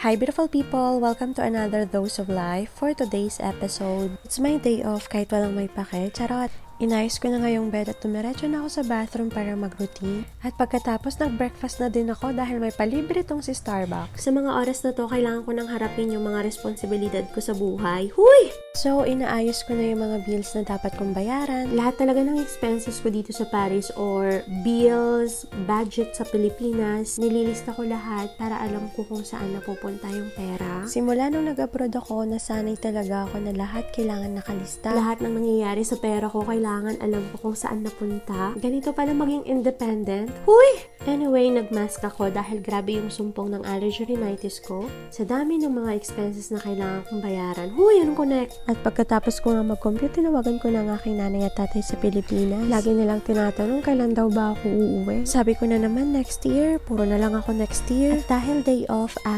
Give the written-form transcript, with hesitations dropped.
Hi beautiful people! Welcome to another Dose of Life. For today's episode, it's my day off kahit walang may pake. Charot! Inayos ko na ngayong bed at tumiretso na ako sa bathroom para mag-routine. At pagkatapos nag-breakfast na din ako dahil may palibre tong si Starbucks. Sa mga oras na to, kailangan ko nang harapin yung mga responsibilidad ko sa buhay. Huy! So, inaayos ko na yung mga bills na dapat kong bayaran. Lahat talaga ng expenses ko dito sa Paris or bills, budget sa Pilipinas, nililista ko lahat para alam ko kung saan napupunta yung pera. Simula nung nag-abroad ako, nasanay talaga ako na lahat kailangan nakalista. Lahat ng nangyayari sa pera ko, kailangan alam ko kung saan napunta. Ganito pala maging independent. Huy! Anyway, nagmask ako dahil grabe yung sumpong ng allergy rhinitis ko. Sa dami ng mga expenses na kailangan kong bayaran. Huy! Anong connect? At pagkatapos ko nga mag-compute, tinawagan ko na ang aking nanay at tatay sa Pilipinas. Lagi nilang tinatanong kailan daw ba ako uuwi. Sabi ko na naman next year. Puro na lang ako next year. At dahil day off, araw